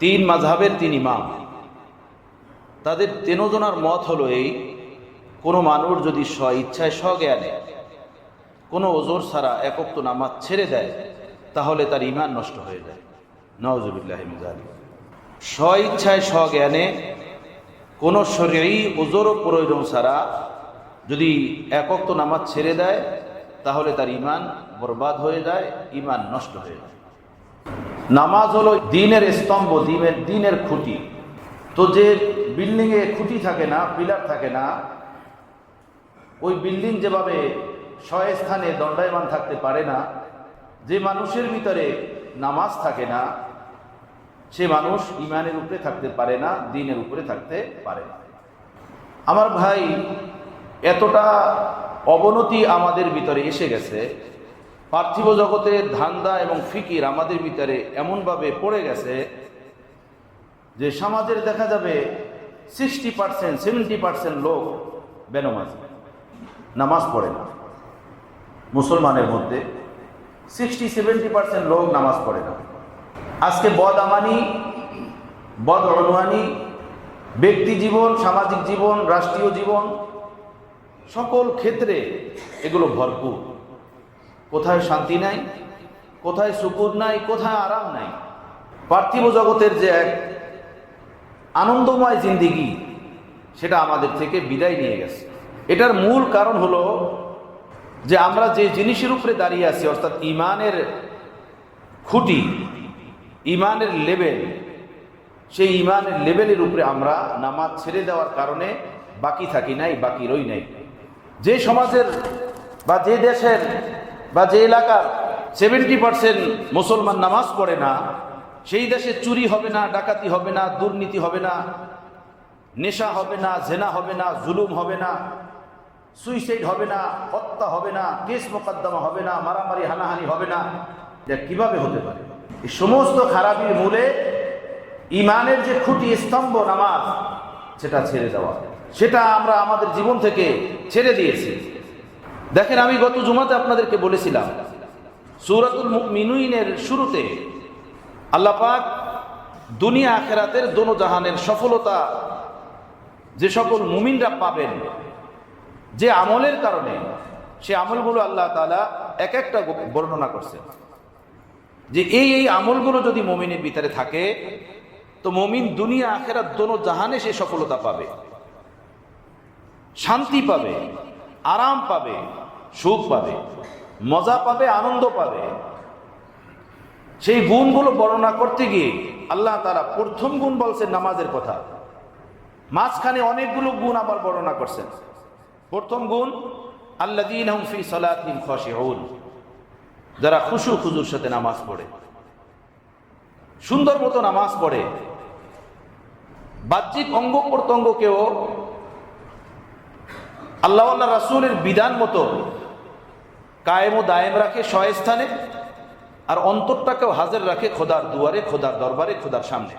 তিন মাযহাবের তিন ইমাম, তাদের তিনজনের মত হলো এই, কোনো মানুষ যদি স্ব ইচ্ছায় স্বজ্ঞানে কোনো ওজর ছাড়া এক ওয়াক্ত নামাজ ছেড়ে দেয় তাহলে তার ঈমান নষ্ট হয়ে যায়। নাউযুবিল্লাহি মিন যালিক। স্ব ইচ্ছায় স্বজ্ঞানে কোনো শরঈ ওজর প্রয়োজন ছাড়া যদি এক ওয়াক্ত নামাজ ছেড়ে দেয় তাহলে তার ঈমান বরবাদ হয়ে যায়, ঈমান নষ্ট হয়ে যায়। নামাজ হলো দ্বীনের স্তম্ভ, দ্বীনের খুঁটি। তো যে বিল্ডিংয়ে খুঁটি থাকে না, পিলার থাকে না, ওই বিল্ডিং যেভাবে স্থানে দণ্ডায়মান থাকতে পারে না, যে মানুষের ভিতরে নামাজ থাকে না সে মানুষ ঈমানের উপরে থাকতে পারে না, দ্বীনের উপরে থাকতে পারে না। আমার ভাই, এতটা অবনতি আমাদের ভিতরে এসে গেছে, পার্থিব জগতের ধান্দা এবং ফিকির আমাদের ভিতরে এমনভাবে পড়ে গেছে যে সমাজের দেখা যাবে 60% 70% লোক বেনামাজি, নামাজ পড়ে না। মুসলমানের মধ্যে 60-70% লোক নামাজ পড়ে না। আজকে বদামানি, বদঅনওয়ানি, ব্যক্তি জীবন, সামাজিক জীবন, রাষ্ট্রীয় জীবন, সকল ক্ষেত্রে এগুলো ভরপুর। কোথায় শান্তি নাই, কোথায় সুকুন নাই, কোথায় আরাম নাই। পার্থিব জগতের যে এক আনন্দময় জিন্দিগি সেটা আমাদের থেকে বিদায় নিয়ে গেছে। এটার মূল কারণ হলো যে আমরা যে জিনিসের উপরে দাঁড়িয়ে আছি, অর্থাৎ ঈমানের খুঁটি, ঈমানের লেভেল, সেই ঈমানের লেভেলের উপরে আমরা নামাজ ছেড়ে দেওয়ার কারণে বাকি থাকি নাই, বাকি রই নাই। যে সমাজের বা যে দেশের বা যে এলাকার 70% মুসলমান নামাজ পড়ে না, সেই দেশে চুরি হবে না, ডাকাতি হবে না, দুর্নীতি হবে না, নেশা হবে না, জেনা হবে না, জুলুম হবে না, সুইসাইড হবে না, হত্যা হবে না, কেস মোকদ্দমা হবে না, মারামারি হানাহানি হবে না। এটা কিভাবে হতে পারে? এই সমস্ত খারাপির মূলে ঈমানের যে খুঁটি, স্তম্ভ নামাজ, সেটা ছেড়ে দেওয়া, সেটা আমরা আমাদের জীবন থেকে ছেড়ে দিয়েছি। দেখেন, আমি গত জুমাতে আপনাদেরকে বলেছিলাম সূরাতুল মুমিনুনের শুরুতে আল্লাহ পাক দুনিয়া আখিরাতের দোনো জাহানের সফলতা যে সকল মুমিনরা পাবেন, যে আমলের কারণে, সে আমলগুলো আল্লাহ তাআলা এক একটা বর্ণনা করছেন যে এই আমলগুলো যদি মুমিনের ভিতরে থাকে তো মুমিন দুনিয়া আখিরাত দোনো জাহানে সে সফলতা পাবে, শান্তি পাবে, আরাম পাবে, সুখ পাবে, মজা পাবে, আনন্দ পাবে। সেই গুণগুলো বর্ণনা করতে গিয়ে আল্লাহ তাআলা প্রথম গুণ বলছেন নামাজের কথা, মাঝখানে অনেকগুলো গুণ আবার বর্ণনা করছেন। প্রথম গুণ আল্লাযীনা হুম ফী সালাতিহিম খাশিউন, যারা খুশু খুজুর সাথে নামাজ পড়ে, সুন্দর মতো নামাজ পড়ে, বাহ্যিক অঙ্গ প্রত্যঙ্গকেও আল্লাহ আল্লাহ রাসূলের বিধান মতো কায়েম ও দায়েম রাখে স্বস্থানে, আর অন্তরটাকেও হাজির রাখে খোদার দুয়ারে, খোদার দরবারে, খোদার সামনে।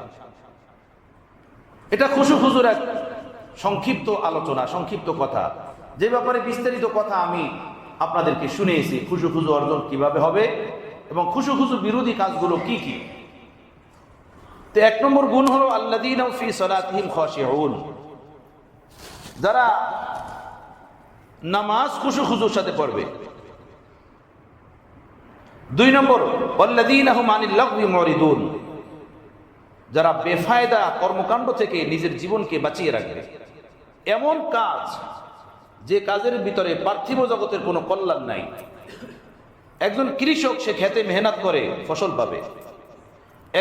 এটা খুশু খুজুর এক সংক্ষিপ্ত আলোচনা, সংক্ষিপ্ত কথা, যে ব্যাপারে বিস্তারিত কথা আমি আপনাদেরকে শুনিয়েছি। খুশু খুজু অর্জন কিভাবে হবে এবং খুশু খুজু বিরোধী কাজগুলো কি কি। তো এক নম্বর গুণ হলো আল্লাযীনা ফী সালাতিহিম খাশিউন, যারা নামাজ খুশু খুজুর সাথে পড়বে। দুই নম্বর ওয়াল্লাযীনা হুম আনিল লাগবি মুরিদুন, যারা বেফায়দা কর্মকাণ্ড থেকে নিজের জীবনকে বাঁচিয়ে রাখবে। এমন কাজ যে কাজের ভিতরে পার্থিব জগতের কোনো কল্যাণ নাই। একজন কৃষক, সে খেতে মেহনত করে ফসল পাবে।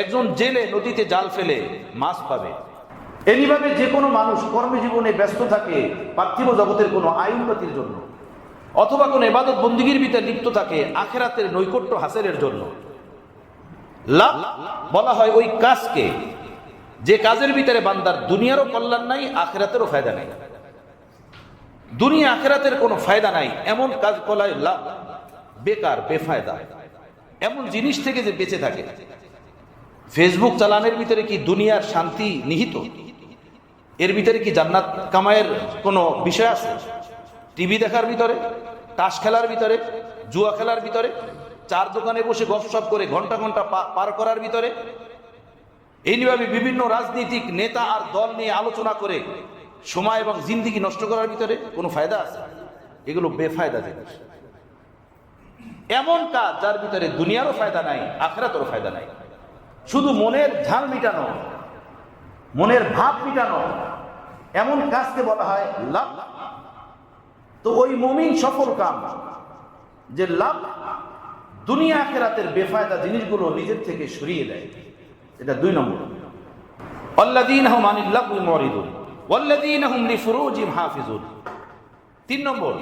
একজন জেলে নদীতে জাল ফেলে মাছ পাবে। এইভাবে যে কোনো মানুষ কর্মজীবনে ব্যস্ত থাকে পার্থিব জগতের কোনো আয় উন্নতির জন্য, অথবা কোনো ইবাদত বন্দিগির ভিতরে লিপ্ত থাকে আখিরাতের নৈকট্য হাসিলের জন্য। লাভ বলা হয় ওই কাজকে যে কাজের ভিতরে বান্দার দুনিয়ারও কল্যাণ নাই, আখিরাতেরও ফায়দা নাই। দুনিয়া আখিরাতের কোনো ফায়দা নাই এমন কাজ করায় লাভ, বেকার, বেফায়দা। এমন জিনিস থেকে যে বেঁচে থাকে। ফেসবুক চালানোর ভিতরে কি দুনিয়ার শান্তি নিহিত? এর ভিতরে কি জান্নাত কামায়ের কোনো বিষয় আছে? টিভি দেখার ভিতরে, তাস খেলার ভিতরে, জুয়া খেলার ভিতরে, চার দোকানে বসে গপসপ করে ঘন্টা ঘন্টা পার করার ভিতরে এইভাবে বিভিন্ন রাজনৈতিক নেতা আর দল নিয়ে আলোচনা করে সময় এবং জিন্দিগি নষ্ট করার ভিতরে কোনো ফায়দা আছে? এগুলো বেফায়দা জিনিস। এমন কাজ যার ভিতরে দুনিয়ারও ফায়দা নাই, আখিরাতেরও ফায়দা নাই। শুধু মনের ঝাল মিটানো, মনের ভাব মিটানো, এমন কাজকে বলা হয় লাভ। তো ওই মুমিন সফল কাম যে লাভ দুনিয়া আখিরাতের বেফায়দা জিনিসগুলো নিজের থেকে সরিয়ে দেয়। এটা 2 নম্বর। আল্লাযীনা হুম আনিল লাগwi মুরিদুন ওয়াল্লাযীনা হুম লিফুরুজিহিম হাফিজুন। 3 নম্বর,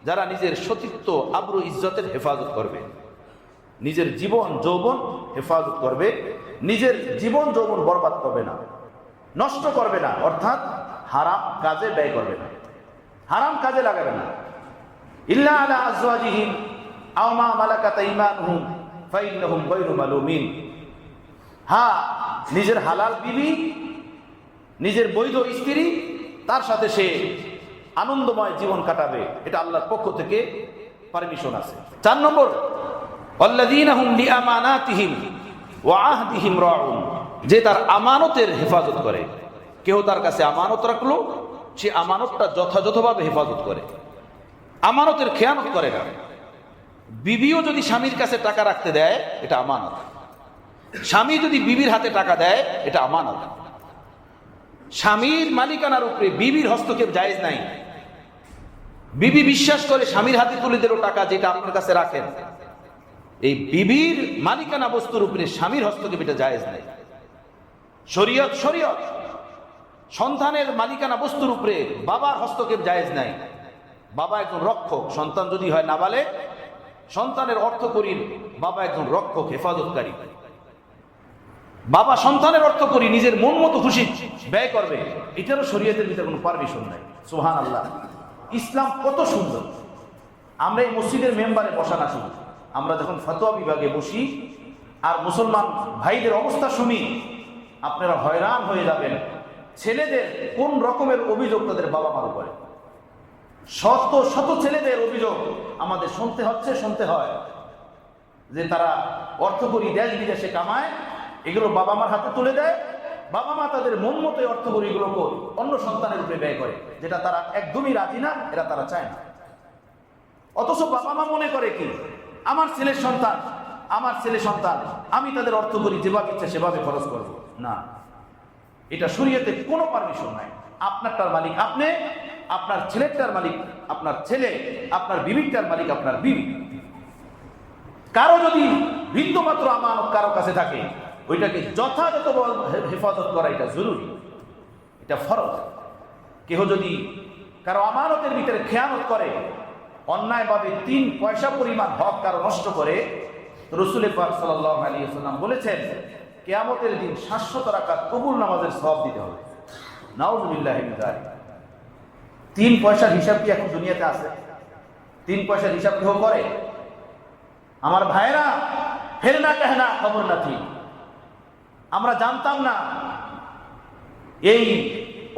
যারা নিজের সতীত্ব আবরু ইজ্জতের হেফাজত করবে, নিজের জীবন যৌবন হেফাজত করবে, নিজের জীবন যৌবন বরবাদ করবে না, নষ্ট করবে না, অর্থাৎ হারাম কাজে ব্যয় করবে না, হারাম কাজে লাগাবে না। ইল্লা আলা আজওয়াজিহিম আও মা মালাকাত আইমানুহুম ফাইন্নাহুম গায়রু মালুমিন। হ্যাঁ, নিজের হালাল বিবি, নিজের বৈধ স্ত্রী, তার সাথে সে আনন্দময় জীবন কাটাবে, এটা আল্লাহর পক্ষ থেকে পারমিশন আছে। 4 নম্বর, আল্লাযীনা হুম লিআমানাতিহিম ওয়া আহদিহিম রাউন। যে তার আমানতের হেফাজত করে। কেউ তার কাছে আমানত রাখলো, সে আমানতটা যথাযথভাবে হেফাজত করে, আমানতের খেয়ানত করে না। বিবিও যদি স্বামীর কাছে টাকা রাখতে দেয়, এটা আমানত। স্বামী যদি বিবির হাতে টাকা দেয়, এটা আমানত। স্বামীর মালিকানার উপরে বিবির হস্তক্ষেপ জায়েজ নাই। বিবি বিশ্বাস করে স্বামীর হাতে তুলে দিল টাকা, যেটা আপনার কাছে রাখেন, এই বিবির মালিকানা বস্তুর উপরে স্বামীর হস্তক্ষেপ এটা জায়েজ নাই। শরীয়ত সন্তানের মালিকানা বস্তুর উপরে বাবার হস্তক্ষেপ জায়েজ নাই। বাবা একজন রক্ষক, সন্তান যদি হয় নাবালেগ, সন্তানের অর্থ করি বাবা একজন রক্ষক, হেফাজতকারী। বাবা সন্তানের অর্থ করি নিজের মন মতো খুশি ব্যয় করবে, এটারও শরীয়তের ভিতরে কোনো পারমিশন নাই। সুবহানাল্লাহ। ইসলাম কত সুন্দর। আমরা এই মসজিদের মেম্বারে বসা না, শুনি আমরা যখন ফতোয়া বিভাগে বসি আর মুসলমান ভাইদের অবস্থা শুনি, আপনারা হয়রান হয়ে যাবেন। ছেলেদের কোন রকমের অভিযোগ তাদের বাবা মার উপরে, শত শত ছেলেদের অভিযোগ আমাদের শুনতে হয় যে তারা অর্থ করি দেশ বিদেশে কামায়, এগুলো বাবা মার হাতে তুলে দেয়, বাবা মা তাদের মন মতো অর্থ করি এগুলো অন্য সন্তানের উপরে ব্যয় করে, যেটা তারা একদমই রাজি না, এটা তারা চায় না। অথচ বাবা মা মনে করে কি, আমার ছেলে সন্তান, আমি তাদের অর্থ করি যেভাবে ইচ্ছে সেভাবে খরচ করব না। এটা শরীয়তে কোনো পারমিশন নাই। আপনারটার মালিক আপনি, আপনার ছেলেটার মালিক আপনার ছেলে, আপনার বিবিটার মালিক আপনার বিবি। কারো যদি বিন্দুমাত্র আমানত কারো কাছে থাকে, ওইটাকে যথাযথ হেফাজত করা এটা জরুরি, এটা ফরজ। কেহ যদি কারো আমানতের ভিতরে খেয়ানত করে, অন্যায়ভাবে 3 পয়সা পরিমাণ হক কারো নষ্ট করে, রাসূল পাক সাল্লাল্লাহু আলাইহি ওয়াসাল্লাম বলেছেন কিয়ামতের দিন 700 রাকাত কবুল নামাজের সওয়াব দিতে হবে। নাউযুবিল্লাহি মিন যালিক। 3 পয়সার হিসাব কি এখন দুনিয়াতে আছে? 3 পয়সার হিসাব কেউ করে? আমার ভাইরা, ফের না কেহনা খবর না ঠিক, আমরা জানতাম না এই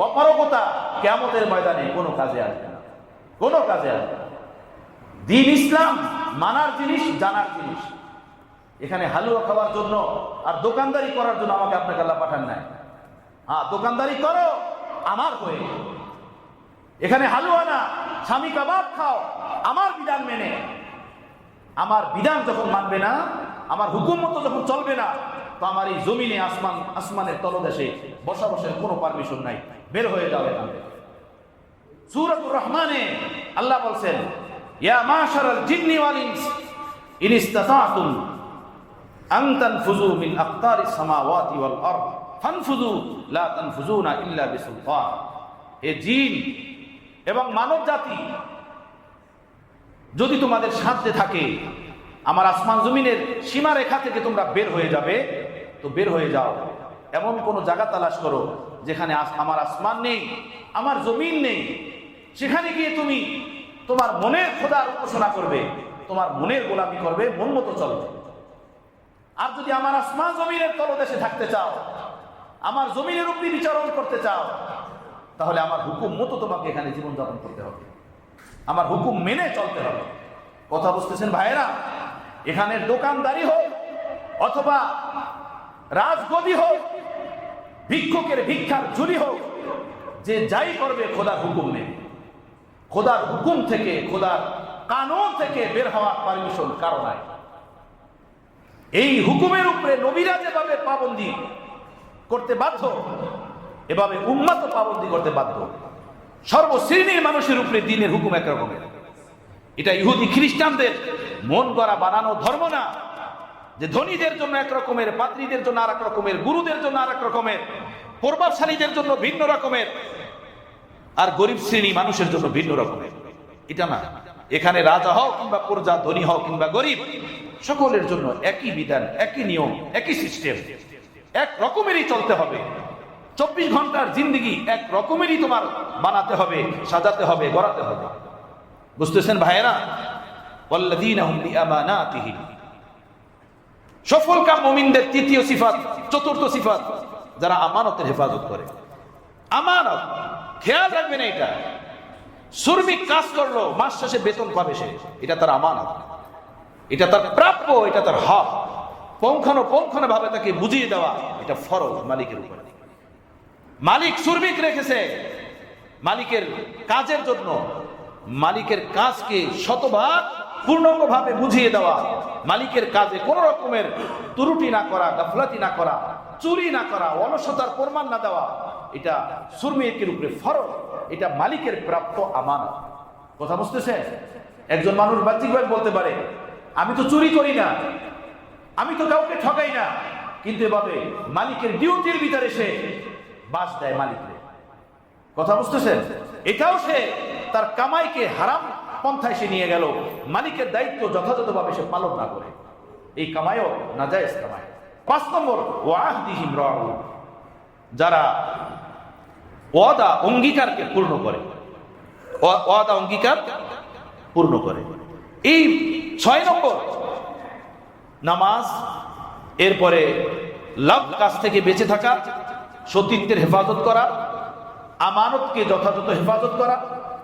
অপারগতা কিয়ামতের ময়দানে কোনো কাজে আসবে না, কোনো কাজে আসবে না। দ্বীন ইসলাম মানার জিনিস, জানার জিনিস। এখানে হালুয়া খাওয়ার জন্য আর দোকানদারি করার জন্য আমাকে আপনাকে আল্লাহ পাঠান নাই। হ্যাঁ, দোকানদারি করো আমার হয়ে, এখানে হালুয়া না, স্বামী কাবাব খাও আমার বিধান মেনে। আমার বিধান যখন মানবে না, আমার হুকুম মতো যখন চলবে না, তো আমার এই জমিনে আসমানের তলদেশে বসার কোনো পারমিশন নাই, বের হয়ে যাবে না। সূরাতুর রহমানে আল্লাহ বলছেন, ইয়া মাশারাল জিন্নি ওয়াল ইনস ইন ইসতাতাতুম আন তানফুযু মিন আকতারিস সামাওয়াতি ওয়াল আরদ ফানফুযু লা তানফুযুনা ইল্লা বিসুলতান। হে জিন এবং মানব জাতি, যদি তোমাদের সাধ্যে থাকে আমার আসমান জমিনের সীমারেখা থেকে তোমরা বের হয়ে যাবে, তো বের হয়ে যাও। এমন কোন জায়গা তালাশ করো যেখানে আমার আসমান নেই, আমার জমিন নেই, সেখানে গিয়ে তুমি তোমার মনের খোদার উপাসনা করবে, তোমার মনের গোলামি করবে, মন মতো চলবে। আর যদি আমার আসমান জমিনের তলদেশে থাকতে চাও, আমার জমিনের উপরে বিচরণ করতে চাও, তাহলে আমার হুকুম মতো তোমাকে এখানে জীবনযাপন করতে হবে, আমার হুকুম মেনে চলতে হবে। কথা বুঝতেছেন ভাইয়েরা? এখানে দোকানদারি হোক অথবা রাজগদি হোক, ভিক্ষুকের ভিক্ষার ঝুলি হোক, যে যাই করবে খোদার হুকুম নেই, খোদার হুকুম থেকে, খোদার কানুন থেকে বের হওয়ার পারমিশন কারো নাই। এই হুকুমের উপরে নবীরা যেভাবে পাবন্দি করতে বাধ্য, এভাবে উম্মাত পাবন্দি করতে বাধ্য। সর্বশ্রেণীর মানুষের উপরে দ্বীনের হুকুম একরকমের। এটা ইহুদি খ্রিস্টানদের মন গড়া বানানো ধর্ম না, যে ধনীদের জন্য এক রকমের, পাত্রীদের জন্য আর এক রকমের, গুরুদের জন্য আর এক রকমের, প্রভাবশালীদের জন্য ভিন্ন রকমের, আর গরিব শ্রেণী মানুষের জন্য ভিন্ন রকমের। এটা না, এখানে রাজা হও কিংবা প্রজা, ধনী হও কিংবা গরিব, সকলের জন্য একই বিধান, একই নিয়ম, একই সিস্টেম, এক রকমেরই চলতে হবে। 24 ঘন্টার জিন্দগি এক রকমেরই তোমার বানাতে হবে, সাজাতে হবে, গড়াতে হবে। বুঝতেছেন ভাইয়েরা? ওয়াল্লাযীনা হুম লিআমানাতিহিম, সফলকাম মুমিনদের তৃতীয় সিফাত, চতুর্থ সিফাত, যারা আমানতের হেফাজত করে। আমানত, খেয়াল রাখবেন, এটা শ্রমিক কাজ করলো, মাস শেষে বেতন পাবে সে, এটা তার আমানত, এটা তার প্রাপ্য, এটা তার হক। পঙ্খানো ভাবে তাকে বুঝিয়ে দেওয়া, এটা ফরজ মালিকের উপরে। মালিক শ্রমিক রেখেছে মালিকের কাজের জন্য, মালিকের কাজকে শতভাগ পূর্ণাঙ্গভাবে বুঝিয়ে দেওয়া, মালিকের কাজে কোন রকমের ত্রুটি না করা, গাফলাতি না করা, চুরি না করা, অলসতার প্রমাণ না দেওয়া, এটা শ্রমিকের উপরে ফরজ, এটা মালিকের প্রাপ্য আমানত। কথা বুঝতেছে? একজন মানুষ বাহ্যিকভাবে বলতে পারে, আমি তো চুরি করি না, আমি তো কাউকে ঠকাই না, কিন্তু এভাবে মালিকের ডিউটির ভিতরে সে বাস দেয় মালিককে। কথা বুঝতেছেন? এটাও সে তার কামাইকে হারাম পন্থায় সে নিয়ে গেল, মালিকের দায়িত্ব যথাযথভাবে সে পালন না করে, এই কামাইও নাজায়েজ কামাই। 5 নম্বর, ওয়াহদিহিম রাউ, যারা ওয়াদা অঙ্গীকারকে পূর্ণ করে, ওয়াদা অঙ্গীকার পূর্ণ করে। এই 6 নম্বর, নামাজ, এরপরে লাভ কাজ থেকে বেঁচে থাকা, সতীত্বের হেফাজত করা, আমানতকে যথাযথ হেফাজত করা,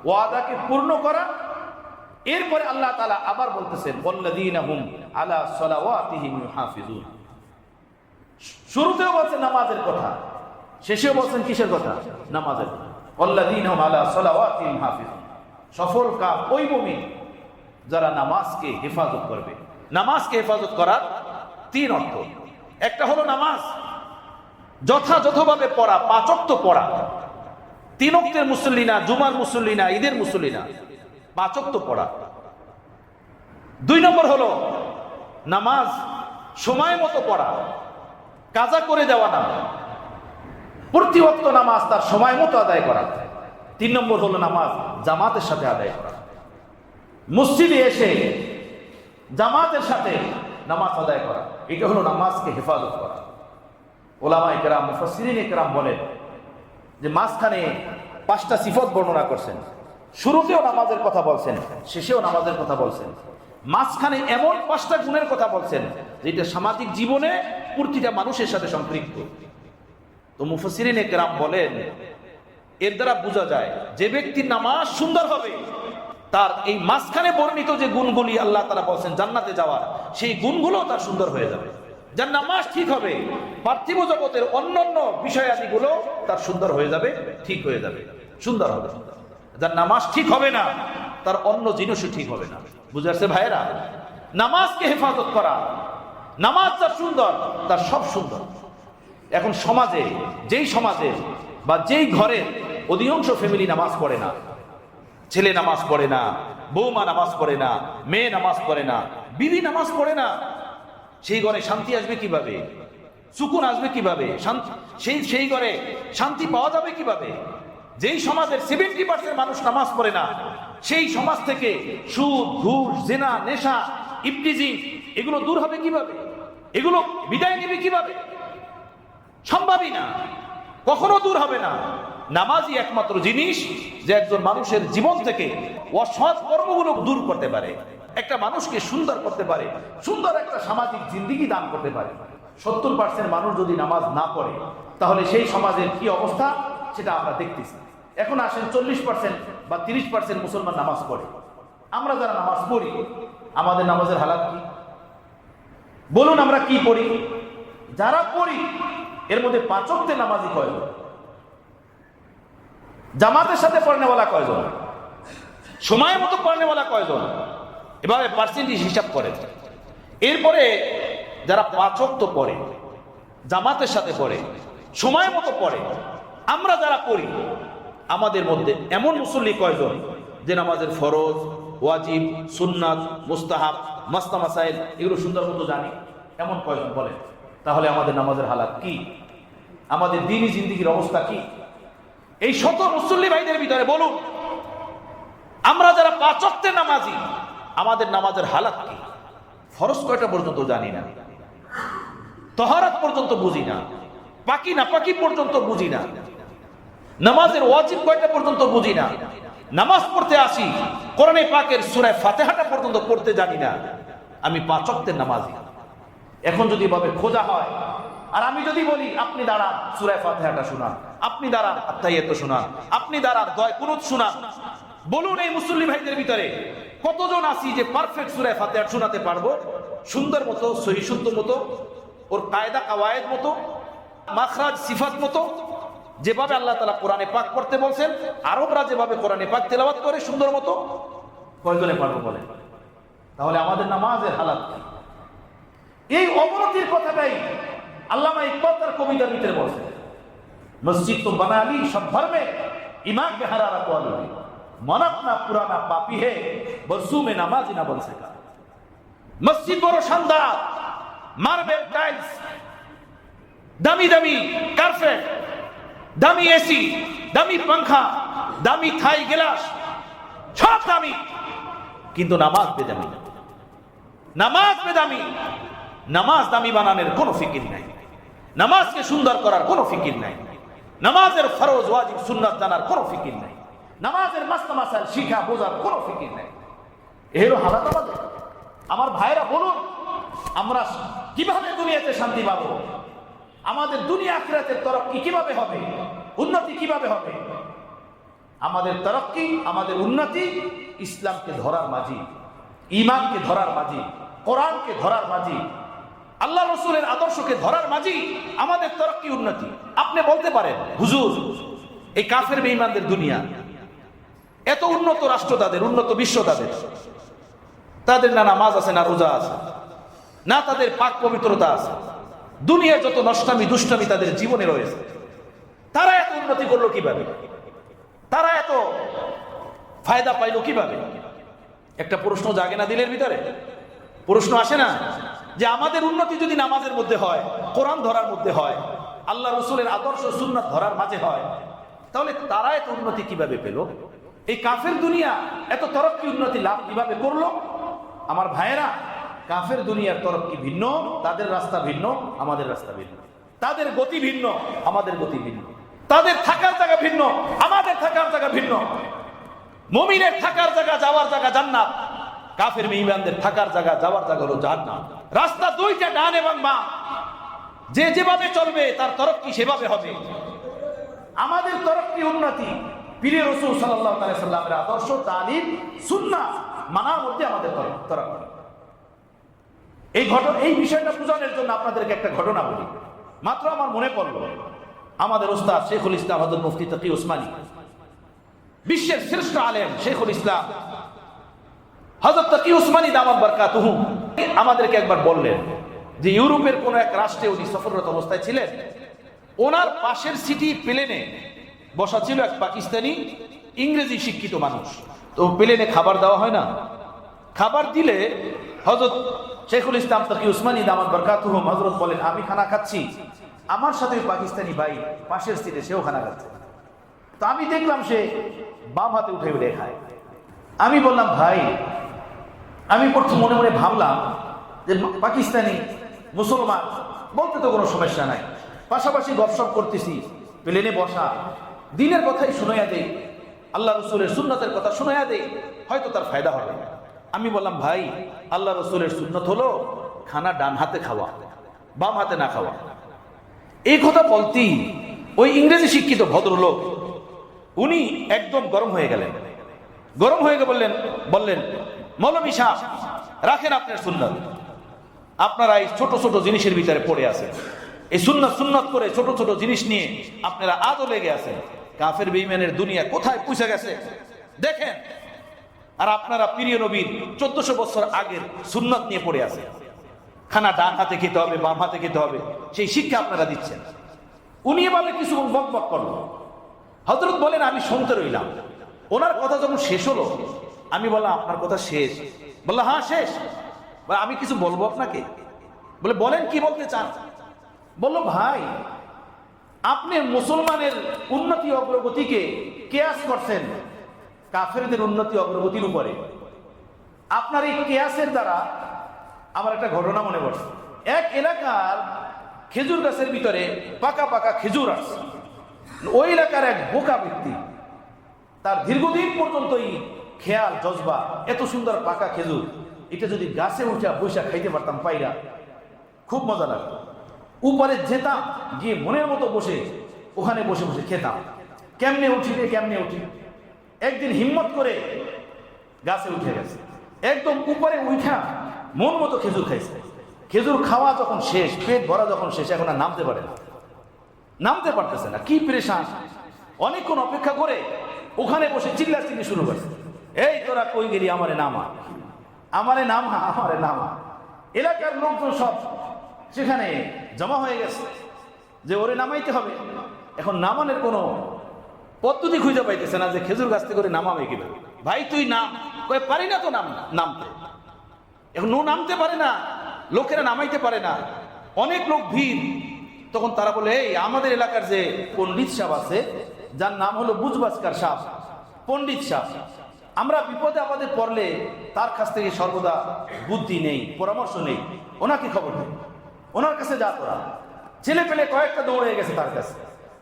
ওয়াদাকে পূর্ণ করা। এরপরে আল্লাহ তাআলা আবার বলতেছেন, ওয়াল্লাযীনা হুম আলা সালাওয়াতিহিম ইউহাফিজুন। শুরুতেও বলছেন নামাজের কথা, শেষেও বলছেন কিসের কথা? নামাজের কথা। ওয়াল্লাযীনা হুম আলা সালাওয়াতিহিম ইউহাফিজুন, সফল কাম ওই মুমিন যারা নামাজকে হেফাজত করবে। নামাজকে হেফাজত করার 3 অর্থ। একটা হলো নামাজ যথাযথভাবে পড়া, 5 ওয়াক্ত পড়া, 3 ওয়াক্তের মুসল্লি না, জুমার মুসল্লি না, ঈদের মুসল্লি না, 5 ওয়াক্ত পড়া। 2 নম্বর হলো নামাজ সময় মতো পড়া, কাজা করে দেওয়া না, প্রতি ওয়াক্ত নামাজ তার সময় মতো আদায় করা। 3 নম্বর হলো নামাজ জামাতের সাথে আদায় করা, মসজিদে এসে জামাতের সাথে নামাজ আদায় করা। এটা হলো নামাজকে হেফাজত করা। ওলামায়ে কেরাম, মুফাসসিরিনে কেরাম বলেন যে মাঝখানে 5টা সিফত বর্ণনা করছেন। শুরুতেও নামাজের কথা বলছেন, শেষেও নামাজের কথা বলছেন, মাঝখানে এমন 5টা গুণের কথা বলছেন যেটা সামাজিক জীবনে প্রতিটা মানুষের সাথে সম্পৃক্ত। তো মুফাসসিরিনে কেরাম বলেন এর দ্বারা বোঝা যায় যে ব্যক্তির নামাজ সুন্দর হবে, তার এই মাঝখানে বর্ণিত যে গুণগুলি আল্লাহ তাআলা বলছেন জান্নাতে যাওয়ার, সেই গুণগুলো তার সুন্দর হয়ে যাবে। যার নামাজ ঠিক হবে, পার্থিব জগতের অন্যান্য বিষয়াদিগুলো তার সুন্দর হয়ে যাবে, ঠিক হয়ে যাবে, সুন্দর হবে। যার নামাজ ঠিক হবে না, তার অন্য জিনিসও ঠিক হবে না। বুঝে আসছে ভাইয়েরা? নামাজকে হেফাজত করা, নামাজ যার সুন্দর, তার সব সুন্দর। এখন সমাজে, যেই সমাজে বা যেই ঘরের অধিকাংশ ফ্যামিলি নামাজ পড়ে না, ছেলে নামাজ পড়ে না, বৌমা নামাজ পড়ে না, মেয়ে নামাজ পড়ে না, বিবি নামাজ পড়ে না, সেই ঘরে শান্তি আসবে কিভাবে? সুকুন আসবে কিভাবে? সেই ঘরে শান্তি পাওয়া যাবে কিভাবে? যেই সমাজের 70% মানুষ নামাজ পড়ে না, সেই সমাজ থেকে সুদ, ঘুষ, জিনা, নেশা, ইফটিজিং এগুলো দূর হবে কিভাবে? এগুলো বিদায় নেবে কিভাবে? সম্ভবই না, কখনো দূর হবে না। নামাজই একমাত্র জিনিস যে একজন মানুষের জীবন থেকে অসৎ কর্মগুলো দূর করতে পারে, একটা মানুষকে সুন্দর করতে পারে, সুন্দর একটা সামাজিক জিন্দেগি দান করতে পারে। 70% মানুষ যদি নামাজ না পড়ে, তাহলে সেই সমাজের কি অবস্থা সেটা আমরা দেখতেছি। এখন আসেন 40% বা 30% মুসলমান নামাজ পড়ে। আমরা যারা নামাজ পড়ি, আমাদের নামাজের হালাত কি? বলুন আমরা কি পড়ি? যারা পড়ি এর মধ্যে 5 ওয়াক্তের নামাজি কয়জন? জামাতের সাথে পড়নেওয়ালা কয়জন? সময় মতো পড়নেওয়ালা কয়জন? এভাবে পার্সেন্টেজ হিসাব করেন। এরপরে যারা 5 ওয়াক্ত পড়ে, জামাতের সাথে পড়ে, সময় মতো পড়ে, আমরা যারা পড়ি, আমাদের মধ্যে এমন মুসল্লি কয়জন যে নামাজের ফরজ, ওয়াজিব, সুন্নাত, মুস্তাহাব, মাসনা মাসাইল এগুলো সুন্দর মতো জানি? এমন কয়জন বলেন? তাহলে আমাদের নামাজের হালাত কি? আমাদের দ্বীনি জিন্দেগির অবস্থা কি? এই শত মুসল্লি ভাইদের ভিতরে বলুন, আমরা যারা 5 ওয়াক্তের নামাজি, আমাদের নামাজের হালাত কি? ফরজ কয়টা পর্যন্ত জানি না, তহারাত পর্যন্ত বুঝি না, পাকি না পাকি পর্যন্ত বুঝি না, নামাজের ওয়াজিব কয়টা পর্যন্ত বুঝি না, নামাজ পড়তে আসি কোরআনে পাকের সূরা ফাতিহাটা পর্যন্ত পড়তে জানি না। আমি 5 ওয়াক্তের নামাজি। এখন যদি এভাবে খোঁজা হয়, আর আমি যদি বলি আপনি দাঁড়ান সূরা ফাতিহাটা শোনান, আপনি দাঁড়ান আত্তাহিয়াত শোনান, আপনি দাঁড়ান দোয়া কুনুত শোনান, বলুন এই মুসল্লি ভাইদের ভিতরে কতজন আছি যে পারফেক্ট সূরা ফাতিহা শোনাতে পারবো? সুন্দর মতো, সহি শুদ্ধ মতো, ওর কায়দা কাওয়ায়েদ মতো, মাখরাজ সিফাত মতো, যেভাবে আল্লাহ তাআলা কোরআনে পাক পড়তে বলছেন, আরবরা যেভাবে কোরআনে পাক তেলাওয়াত করে সুন্দর মতো, কয়জনে পারবো বলেন? তাহলে আমাদের নামাজের হালাত কি? এই অবনতির কথাটাই আল্লামা ইকবাল তার কবিতার ভিতরে বলছেন, মসজিদ তো বানালি সব ভর মে ইমাম কে হারারা কোয়ালি मन अपना पुराना पापी है बरसू में नमाज ना बन सका। मस्जिद बड़ो शानदार, मार्बल टाइल्स, दामी दामी कारपेट, दामी एसी, दामी पंखा, दामी थाई गिलास, सब दामी, किंतु नमाज बेदामी। नमाज बेदामी, नमाज दामी बनाने कोनो फिकिर नहीं, नमाज के सुंदर करार कोनो फिकिर नहीं, नमाजेर फरज वाजिब सुन्नत জানার কোনো ফিকির নাই, নামাজের মাসনা মাসাইল শিখা বোঝার কোনো ফিকির নাই। এর হালাত আমাদের। আমার ভাইরা বলুন, আমরা কিভাবে দুনিয়াতে শান্তি পাবো? আমাদের দুনিয়া আখিরাতের তরক্কি কিভাবে হবে? উন্নতি কিভাবে হবে? আমাদের তরক্কি, আমাদের উন্নতি ইসলামকে ধরার মাঝি, ঈমানকে ধরার মাঝি, কোরআনকে ধরার মাঝি, আল্লাহ রাসূলের আদর্শকে ধরার মাঝি আমাদের তরক্কি উন্নতি। আপনি বলতে পারেন হুজুর এই কাফের বেঈমানদের দুনিয়া এত উন্নত রাষ্ট্র, তাদের উন্নত বিশ্ব, তাদের না নামাজ আছে, না রোজা আছে, না তাদের পাক পবিত্রতা আছে, দুনিয়ার যত নষ্টামি দুষ্টামি তাদের জীবনে রয়েছে, তারা এত উন্নতি করলো কিভাবে? তারা এত ফায়দা পাইলো কিভাবে? একটা প্রশ্ন জাগে না দিলের ভিতরে? প্রশ্ন আসে না যে আমাদের উন্নতি যদি নামাজের মধ্যে হয়, কোরআন ধরার মধ্যে হয়, আল্লাহ রাসূলের আদর্শ সুন্নাত ধরার মাঝে হয়, তাহলে তারা এত উন্নতি কিভাবে পেল? এই কাফের দুনিয়া এত তরক্কি উন্নতি লাভ কিভাবে করলো? আমার ভাইয়েরা, কাফের দুনিয়ার তরক্কি ভিন্ন, তাদের রাস্তা ভিন্ন, আমাদের রাস্তা ভিন্ন, তাদের গতি ভিন্ন, আমাদের গতি ভিন্ন, তাদের থাকার জায়গা ভিন্ন, আমাদের থাকার জায়গা ভিন্ন। মুমিনের থাকার জায়গা, যাওয়ার জায়গা জান্নাত, কাফের বেঈমানদের থাকার জায়গা, যাওয়ার জায়গা হলো জাহান্নাম। রাস্তা দুইটা, ডান এবং বাম। যে যেভাবে চলবে তার তরক্কি সেভাবে হবে। আমাদের তরক্কি উন্নতি পীরে রাসূল সাল্লাল্লাহু আলাইহি সাল্লামের আদর্শ, তালিম, সুন্নাহ মানার মধ্যে আমাদের তরক্কি। এই বিষয়টা বোঝানোর জন্য আপনাদেরকে একটা ঘটনা বলি। মাত্র আমার মনে পড়ল, আমাদের ওস্তাদ শেখুল ইসলাম হযরত মুফতি তাকি ওসমানী, বিশ্বের শ্রেষ্ঠ আলেম শেখুল ইসলাম হযরত তাকি ওসমানী দামাত বারকাতুহু আমাদেরকে একবার বললেন যে ইউরোপের কোন এক রাষ্ট্রে উনি সফররত অবস্থায় ছিলেন, ওনার পাশের সিটি প্লেনে বসা ছিল এক পাকিস্তানি ইংরেজি শিক্ষিত মানুষ। তো প্লেনে খাবার দেওয়া হয় না, খাবার দিলে হযরত শেখুল ইসলাম তাকি ওসমানী দামাত বারকাতুহু হযরত বলেন, আমি খানা খাচ্ছি, আমার সাথে পাকিস্তানি ভাই পাশের সিটে সেও খানা খাচ্ছে। তো আমি দেখলাম সে বাম হাতে উঠে উঠে খায়। আমি বললাম, ভাই, আমি প্রথম মনে মনে ভাবলাম যে পাকিস্তানি মুসলমান বলতে তো কোনো সমস্যা নাই, পাশাপাশি গপসপ করতেছি, প্লেনে বসা, দিনের কথাই শুনাইয়া দেই, আল্লাহ রসুলের সুন্নতের কথা শুনাইয়া দেই, হয়তো তার ফায়দা হবে। আমি বললাম, ভাই, আল্লাহ রসুলের সুন্নত হলো খানা ডান হাতে খাওয়া, বাম হাতে না খাওয়া। এই কথা বলতেই ওই ইংরেজি শিক্ষিত ভদ্রলোক উনি একদম গরম হয়ে গেলেন। গরম হয়ে বললেন, মৌলভী সাহেব, রাখেন আপনার সুন্নত, আপনারা এই ছোট ছোট জিনিসের ভিতরে পড়ে আছেন, এই সুন্নাত সুন্নাত করে ছোট ছোট জিনিস নিয়ে আপনারা আজও লেগে আছেন। কাফের বেঈমানের দুনিয়া কোথায় পৌঁছে গেছে দেখেন। আর আপনারা প্রিয় নবীর 1400 বছর আগের সুন্নাত নিয়ে পড়ে আছে। খানা ডান হাতে খেতে হবে, বাম হাতে খেতে হবে, সেই শিক্ষা আপনারা দিচ্ছেন। উনি এভাবে কিছু বক বক করলো। হযরত বলেন আমি শুনতে রইলাম। ওনার কথা যখন শেষ হলো আমি বললাম আপনার কথা শেষ? বললো হ্যাঁ শেষ। আমি কিছু বলবো আপনাকে? বলে বলেন কি বলতে চান? বললো ভাই আপনি মুসলমানের উন্নতি অগ্রগতিকে কেয়াস করছেন কাফেরদের উন্নতি অগ্রগতির উপরে। আপনার এই কেয়াসের দ্বারা আমার একটা ঘটনা মনে পড়ছে। এক এলাকার খেজুর গাছের ভিতরে পাকা পাকা খেজুর আছে। ওই এলাকার এক বোকা ব্যক্তি, তার দীর্ঘদিন পর্যন্তই খেয়াল জজবা, এত সুন্দর পাকা খেজুর, এটা যদি গাছে উঠা বৈশা খাইতে পারতাম পাইরা খুব মজা লাগতো। উপরে যেতাম, গিয়ে মনের মতো বসে ওখানে বসে বসে খেতাম। কেমনে উঠি রে কেমনে উঠি। একদিন হিম্মত করে গাছে উঠে গেছে, একদম উপরে উঠা মন মতো খেজুর খাইছে। খেজুর খাওয়া যখন শেষ, পেট ভরা যখন শেষ, এখন আর নামতে পারে না, নামতে পারতেছে না। কি পরেশান। অনেকক্ষণ অপেক্ষা করে ওখানে বসে চিল্লাচিল্লি শুরু করছে, এই তোরা কই গেলি, আমারে নামা, আমারে নামা, আমারে নামা। এলাকার লোকজন সব সেখানে জমা হয়ে গেছে যে ওরে নামাইতে হবে। এখন নামানোর কোনো পদ্ধতি খুঁজে পাইতেছে না, যে খেজুর গাছ থেকে করে নামাবে কিভাবে। ভাই তুই নাম, কয়ে পারি না তো নামতে। এখন নামতে পারে না, লোকেরা নামাইতে পারে না, অনেক লোক ভিড়। তখন তারা বলে এই আমাদের এলাকার যে পণ্ডিত সাহেব আছে, যার নাম হলো বুজবাজকার সাহেব, পণ্ডিত সাহেব, আমরা বিপদে আপদে পড়লে তার কাছ থেকে সর্বদা বুদ্ধি নেই, পরামর্শ নেই, ওনাকে খবর নেই, ওনার কাছে যা তোরা। ছেলে পেলে কয়েকটা দৌড়ে গেছে তার কাছে,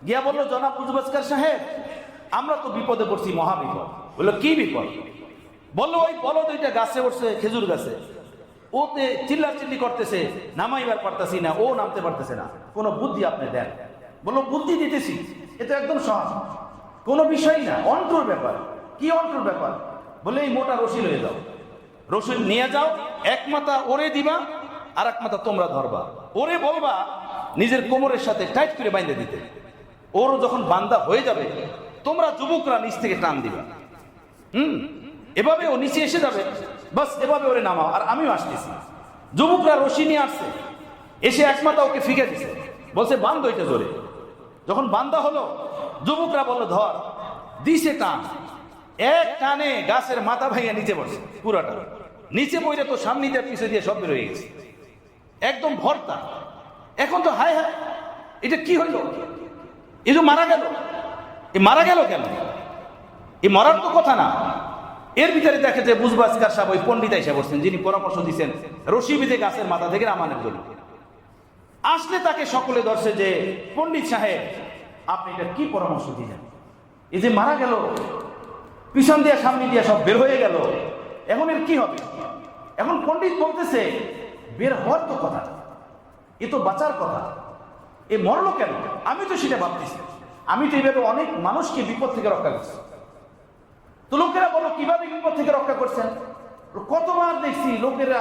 গিয়া বললো জনাব বুজবাজকার সাহেব আমরা তো বিপদে পড়ছি, মহা বিপদ। বললো কি বিপদ? বললো ওই বলো দুইটা গাছে উঠছে, খেজুর গাছে, ওতে চিল্লাচিল্লি করতেছে, নামাইবার পারতেছি না, ও নামতে পারতেছে না, কোনো বুদ্ধি আপনি দেন। বললো বুদ্ধি দিতেছি, এটা একদম সহজ, কোনো বিষয় না, অন্টুর ব্যাপার। কি অন্টুর ব্যাপার? বলে এই মোটা রশি লয়ে যাও, রশি নিয়ে যাও, এক মাথা ওরে দিবা আর এক মাথা তোমরা ধরবা, ওরে বলবা নিজের কোমরের সাথে টাইট করে বাইন্ধে দিতে। ওর যখন বান্দা হয়ে যাবে তোমরা যুবকরা নিচ থেকে টান দিবা, এভাবে ও নিচে এসে যাবে, বাস এভাবে ওরে নামাও, আর আমিও আসতেছি। যুবকরা রশি নিয়ে আসছে, এসে এক মাথা ওকে ফিকে দিছে, বলছে বান্ধ এটা জোরে। যখন বান্দা হলো যুবকরা বললো ধর, দিছে টান, এক টানে গাছের মাথা ভাঙিয়ে নিচে পড়ছে, পুরাটা নিচে পড়ে তো সামনে দিয়ে পিছে দিয়ে সব বের হয়ে গেছে, একদম ভর্তা। এখন তো হায় হায়, এটা কি হইলো? এই যে মারা গেল, এ মারা গেল কেন? এ মরার তো কথা না। এর ভিতরে দেখে যে বুজবাজকার সাহেব ওই পণ্ডিত এসে বসছেন, যিনি পরামর্শ দিচ্ছেন রশি বেঁধে গাছের মাথা থেকে নামানোর জন্য। আসলে তাকে সকলে ধরছে যে পণ্ডিত সাহেব আপনি এটা কি পরামর্শ দিলেন? এই যে মারা গেল, পিছন দিয়ে সামনে দিয়ে সব বের হয়ে গেল, এখন এর কি হবে? এখন পণ্ডিত বলতেছে বের হওয়ার তো কথা, এ তো বাঁচার কথা, এ মরলো কেন? আমি তো সেটা ভাবতেছি, আমি তো এইভাবে অনেক মানুষকে বিপদ থেকে রক্ষা করছি। তো লোকেরা বলো কিভাবে বিপদ থেকে রক্ষা করছেন? কতবার দেখছি লোকেরা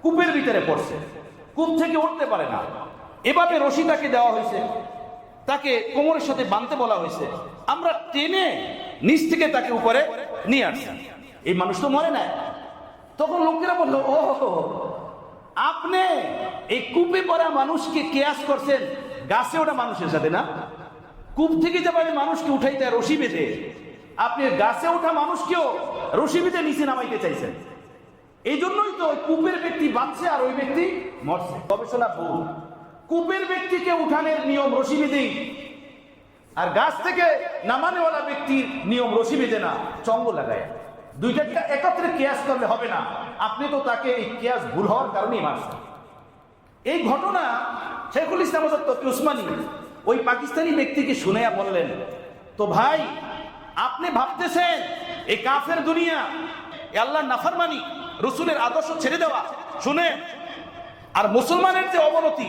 কূপের ভিতরে পড়ছে, কূপ থেকে উঠতে পারে না, এভাবে রশিটাকে দেওয়া হয়েছে, তাকে কোমরের সাথে বাঁধতে বলা হয়েছে, আমরা টেনে নিচ থেকে তাকে উপরে নিয়ে আসছি, এই মানুষ তো মরে নাই। তখন লোকেরা বললো ও আপনি এই কূপে পড়া মানুষকে কেয়াস করছেন গাছে ওঠা মানুষের সাথে না? কূপ থেকে যেভাবে মানুষকে উঠাইতে রশি বেঁধে, আপনি গাছে ওঠা মানুষকেও রশি বেঁধে নিচে নামাইতে চাইছেন। এই জন্যই তো কূপের ব্যক্তি বাঁচছে আর ওই ব্যক্তি মরছে। গবেষণা ভুল। কূপের ব্যক্তিকে উঠানের নিয়ম রশি বেঁধেই, আর গাছ থেকে নামানোওয়ালা ব্যক্তির নিয়ম রশি বেঁধে না, চঙ্গ লাগায়। দুইটাকে একত্রে কেয়াস করলে হবে না। আপনি তো তাকে এই কেয়াস ভুল হওয়ার কারণেই মারছেন। এই ঘটনা শেখুল ইসলাম তকি উসমানী ওই পাকিস্তানি ব্যক্তিকে শুনেয়া বললেন, তো ভাই আপনি ভাবতেছেন এই কাফের দুনিয়া, আল্লাহর নাফরমানি, রসুলের আদর্শ ছেড়ে দেওয়া, শুনে আর মুসলমানের যে অবনতি,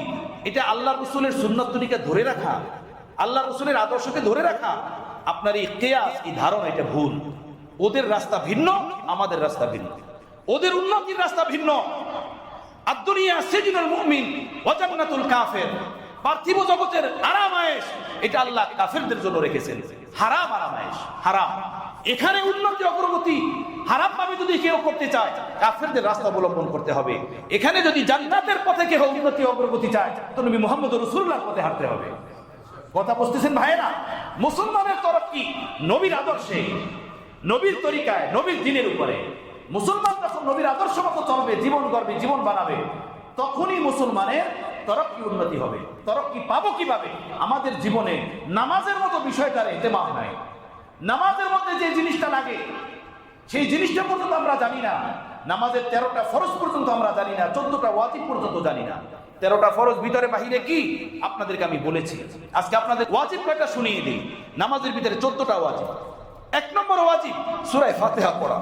এটা আল্লাহ রসুলের সুন্নাত তরিকা ধরে রাখা, আল্লাহ রসুলের আদর্শকে ধরে রাখা। আপনার এই কেয়াস, এই ধারণা, এটা ভুল। ওদের রাস্তা ভিন্ন, আমাদের রাস্তা ভিন্ন, ওদের উন্নতির রাস্তা ভিন্ন। আদ-দুনিয়া সিজনুল মুমিন ওয়া জান্নাতুল কাফির। পার্থিব জগতের আরাম আয়েশ এটা আল্লাহ কাফেরদের জন্য রেখেছেন। হারাম আরাম আয়েশ, হারাম। এখানে উন্নতি অগ্রগতি হারাম ভাবে যদি কেউ করতে চায়, কাফেরদের রাস্তা অবলম্বন করতে হবে। এখানে যদি জান্নাতের পথে কেউ উন্নতি অগ্রগতি চায়, তো নবী মুহাম্মদ রাসূলুল্লাহর পথে হাঁটতে হবে। কথা বুঝতেছেন ভাইয়েরা? মুসলমানের তরফ কি নবীর আদর্শে, নবীর তরিকায়, নবীর দ্বীনের উপরে। মুসলমান যখন নবীর আদর্শ মতো চলবে, জীবন গড়বে, জীবন বানাবে, তখনই মুসলমানের তরক্কি উন্নতি হবে। তরক্কি পাবো কিভাবে? আমাদের জীবনে নামাজের মতো বিষয়টার এতেমাম নাই। নামাজের মধ্যে যে জিনিসটা লাগে সেই জিনিসটা পর্যন্ত আমরা জানি না। নামাজের 13টা ফরজ পর্যন্ত আমরা জানি না, 14টা ওয়াজিব পর্যন্ত জানি না। 13টা ফরজ ভিতরে বাহিরে কি আপনাদেরকে আমি বলেছি। আজকে আপনাদের ওয়াজিব কয়টা শুনিয়ে দিই। নামাজের ভিতরে 14টা ওয়াজিব। 1 নম্বর ওয়াজিব সূরা ফাতিহা পড়া।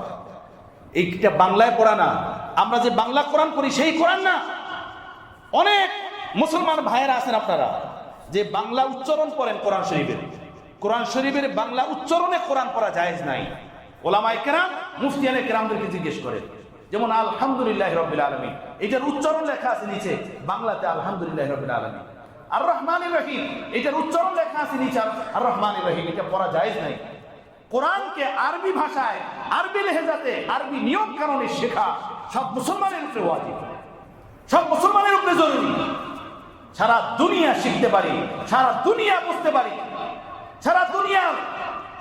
এইটা বাংলায় পড়া না, আমরা যে বাংলা কোরআন পড়ি সেই কোরআন না। অনেক মুসলমান ভাইয়েরা আছেন আপনারা যে বাংলা উচ্চারণ করেন কোরআন শরীফের। কোরআন শরীফের বাংলা উচ্চারণে কোরআন পড়া জায়েজ নাই। ওলামায়ে কেরাম, মুফতিয়ানে কেরামদেরকে জিজ্ঞেস করেন। যেমন আলহামদুলিল্লাহি রাব্বিল আলামিন, এটার উচ্চারণ লেখা আছে নিচে বাংলাতে আলহামদুলিল্লাহি রাব্বিল আলামিন। আর রহমানির রহিম, এটার উচ্চারণ লেখা আছে নিচে আর রহমানির রহিম। এটা পড়া জায়েজ নাই। কোরআনকে আরবি ভাষায়, আরবি লেহেজাতে, আরবি নিয়ম কানুনে শেখা সব মুসলমানের উপরে ওয়াজিব, সব মুসলমানের উপরে জরুরি। সারা দুনিয়া শিখতে পারি, সারা দুনিয়া বুঝতে পারি, সারা দুনিয়া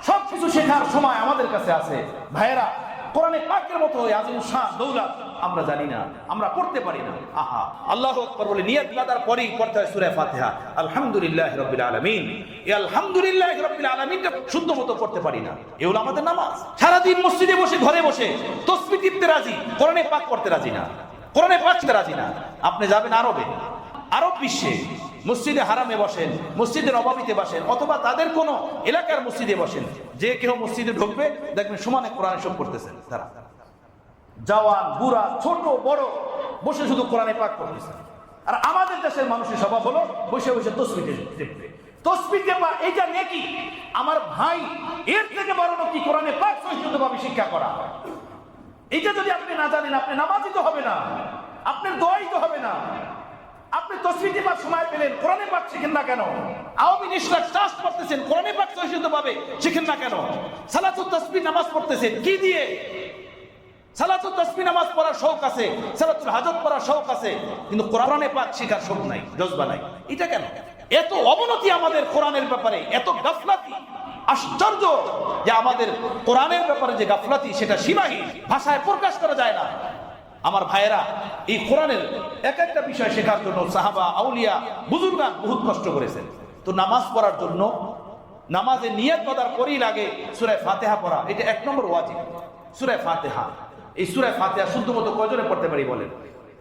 সবকিছু শেখার সময় আমাদের কাছে আছে। ভাইয়েরা, কোরআনে পাকের মতো আযম শান দৌলত আমরা জানি না, আমরা পড়তে পারি না। আহা, আল্লাহু আকবার বলে নিয়ত বাঁধার পরেই পড়তে হয় সূরা ফাতিহা, আলহামদুলিল্লাহি রাব্বিল আলামিন। এই আলহামদুলিল্লাহি রাব্বিল আলামিনটা শুদ্ধ মতো পড়তে পারি না। এগুলো আমাদের নামাজ। সারা দিন মসজিদে বসে, ঘরে বসে তাসবিহ টিপতে রাজি, কোরআনে পাক পড়তে রাজি না, কোরআনে পাক পড়তে রাজি না। আপনি যাবেন আরবে, আরব বিশ্বে মসজিদে হারামে বসেন, মসজিদে নববীতে বসেন, অথবা তাদের কোন এলাকার মসজিদে বসেন, যে কেউ মসজিদে ঢুকবে দেখবেন সমানে কোরআনে সব করতেছেন। তারা জওয়ান, বুড়া, ছোট বড় বসে শুধু কোরআনে পাক করতেছেন। আর আমাদের দেশের মানুষের স্বভাব হলো বসে বসে তাসবিহ টিপবে। তাসবিহ টেপা এটা নেকি আমার ভাই, এর থেকে বড় নেকি কোরআনে পাক সহিষ্ণুভাবে শিক্ষা করা। এটা যদি আপনি না জানেন, আপনি নামাজি তো হবে না, আপনার দোয়াই তো হবে না। আপনি তাসবিহ টেপার সময় পেলেন, কোরআনে পাক শিখেন না কেন? আওয়ামী নিষ্কাশ চাষ করতেছেন, কোরআনে পাক সহিষ্ণুভাবে শিখেন না কেন? সালাতুত তাসবিহ নামাজ পড়তেছেন কি দিয়ে? সালাতুত তাসবিহ নামাজ পড়ার শৌক আছে, সালাতুল হাজত পড়ার শৌক আছে, কিন্তু কোরআনে পাক শেখার শৌক নাই, জজবা নাই। এটা কেন? এত অবনতি আমাদের কোরআনের ব্যাপারে, এত গাফলাতি। আশ্চর্য যে আমাদের কোরআনের ব্যাপারে যে গাফলাতি, সেটা সীমাহীন, ভাষায় প্রকাশ করা যায় না। আমার ভাইয়েরা, এই কোরআনের এক একটা বিষয় শেখার জন্য সাহাবা, আউলিয়া, বুজুর্গান বহুত কষ্ট করেছেন। তো নামাজ পড়ার জন্য নামাজে নিয়ত বাঁধার পরেই লাগে সূরা ফাতিহা পড়া। এটা 1 নম্বর ওয়াজিব, সূরা ফাতিহা। এই সূরা ফাতিহা শুদ্ধ মতো কয়জনে পড়তে পারি বলেন?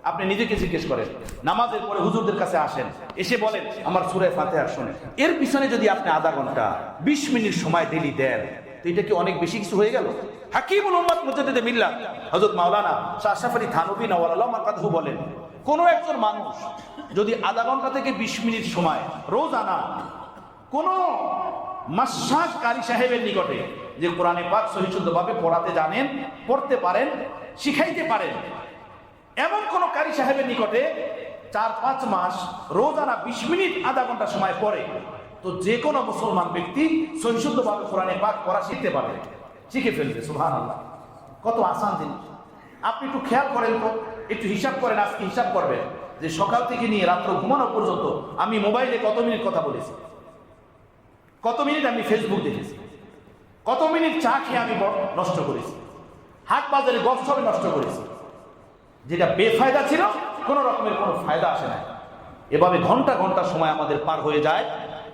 আপনি নিজেকে জিজ্ঞেস করেন। নামাজের পরে হুজুরদের কাছে আসেন, এসে বলেন আমার সূরা ফাতিহা শোনেন। এর পিছনে যদি আপনি আধা ঘন্টা 20 মিনিট সময় ডেলি দেন, তো এটা কি অনেক বেশি কিছু হয়ে গেল? হাকিমুল উম্মাত মুজাদ্দিদে মিল্লাত হযরত মাওলানা শাহ আশরাফ আলী থানভী নওয়ারাল্লাহ মারকাতহু বলেন, কোন একজন মানুষ যদি আধা ঘন্টা থেকে 20 মিনিট সময় রোজানা কোন মাশাক কারি সাহেবের নিকটে, যে কোরআনে পাক সহিষ্ণুভাবে পড়াতে জানেন, পড়তে পারেন, শিখাইতে পারেন, এমন কোন কারি সাহেবের নিকটে 4-5 মাস রোজানা 20 মিনিট আধা ঘন্টা সময় পড়ে, তো যে কোনো মুসলমান ব্যক্তি সহিষ্ণুভাবে কোরআনে পাক পড়া শিখতে পারবে, শিখে ফেলবে। সুবহানাল্লাহ, কত আসান জিনিস। আপনি একটু খেয়াল করেন তো, একটু হিসাব করেন। আজকে হিসাব করবেন যে সকাল থেকে নিয়ে রাত্র ঘুমানো পর্যন্ত আমি মোবাইলে কত মিনিট কথা বলেছি, কত মিনিট আমি ফেসবুক দেখেছি, কত মিনিট চা খেয়ে আমি নষ্ট করেছি, হাট বাজারে গপসপে নষ্ট করেছি, যেটা বেফায়দা ছিল, কোনো রকমের কোনো ফায়দা আসে না। এভাবে ঘন্টা ঘন্টা সময় আমাদের পার হয়ে যায়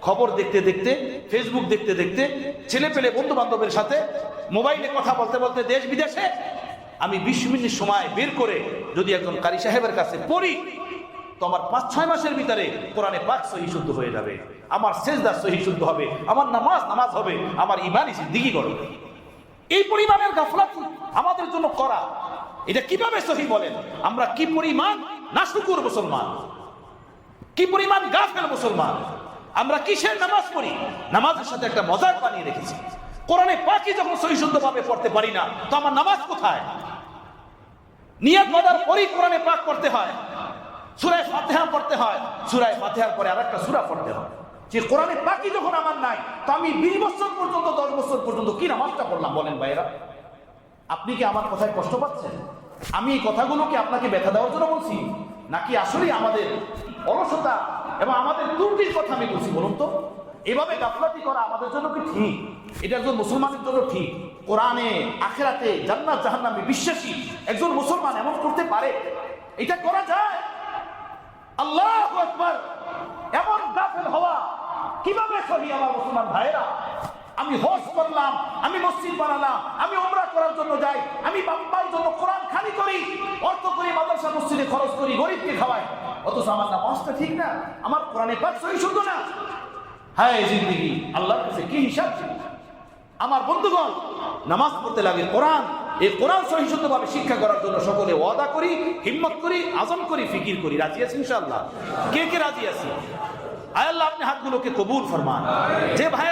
খবর দেখতে দেখতে, ফেসবুক দেখতে দেখতে, ছেলে পেলে বন্ধু বান্ধবের সাথে মোবাইলে কথা বলতে বলতে দেশ বিদেশে। আমি 20 মিনিট সময় বের করে যদি একজন কারি সাহেবের কাছে পড়ি, তো আমার 5-6 মাসের ভিতরে কোরআনে পাক সহি শুদ্ধ হয়ে যাবে, আমার সেজদা সহি শুদ্ধ হবে, আমার নামাজ হবে, আমার ঈমানি জিন্দেগি গড়বে। এই পরিমাণের গাফলাতি আমাদের জন্য করা, এটা কিভাবে সহি বলেন? আমরা কি পরিমাণ নাশুকুর মুসলমান, কি পরিমাণ গাফেল মুসলমান। আমরা কিসের নামাজ পড়ি? নামাজের সাথে একটা মজাক বানিয়ে রেখেছি। কোরআনে পাকই যখন সহি শুদ্ধভাবে পড়তে পারি না, তো আমার নামাজ কোথায়? নিয়ত বাঁধার পরেই কোরআনে পাক পড়তে হয়। সূরা ফাতিহা পড়তে হয়, সূরা ফাতিহার পরে আরেকটা সূরা পড়তে হয়। যে কোরআনে বাকি যখন আমার নাই, তো আমি 20 বছর পর্যন্ত 10 বছর পর্যন্ত কি নামাজটা পড়লাম বলেন ভাইরা? আপনি কি আমার কথায় কষ্ট পাচ্ছেন? আমি এই কথাগুলোকে আপনাকে ব্যথা দেওয়ার জন্য বলছি, নাকি আসলে আমাদের অলসতা এবং আমাদের ত্রুটির কথা আমি বলছি বলুন তো? এভাবে গাফলাতি করা আমাদের জন্য কি ঠিক? এটা একজন মুসলমানের জন্য ঠিক? কোরআনে, আখিরাতে, জান্নাত জাহান্নামে বিশ্বাসী একজন মুসলমান এমন করতে পারে? এটা করা যায়? আল্লাহু আকবার! এমন গাফেল হওয়া কিভাবে সহি আমার মুসলমান ভাইরা? আমি হজ করলাম, আমি মসজিদ বানালাম, আমি উমরা করার জন্য যাই, আমি বাপ্পার জন্য কোরআন খালি করি, অর্থ করি, মাদ্রাসা মসজিদে খরচ করি, গরিবকে খাওয়াই, অথচ আমার নামাজটা ঠিক না, আমার কোরআনে পাক সহি শুদ্ধ না। হায় জিন্দেগি, আল্লাহর কাছে কি হিসাব ছিল? আমার বন্ধুগণ, নামাজ পড়তে লাগে কোরআন, এই কোরআন সহি শুদ্ধভাবে শিক্ষা করার জন্য সকলে ওয়াদা করি, হিম্মত করি, আজম করি, ফিকির করি। রাজি আছি ইনশাআল্লাহ? কে কে রাজি আছি? আয় আল্লাহ আপনি হাতগুলোকে কবুল ফরমান। যে ভাই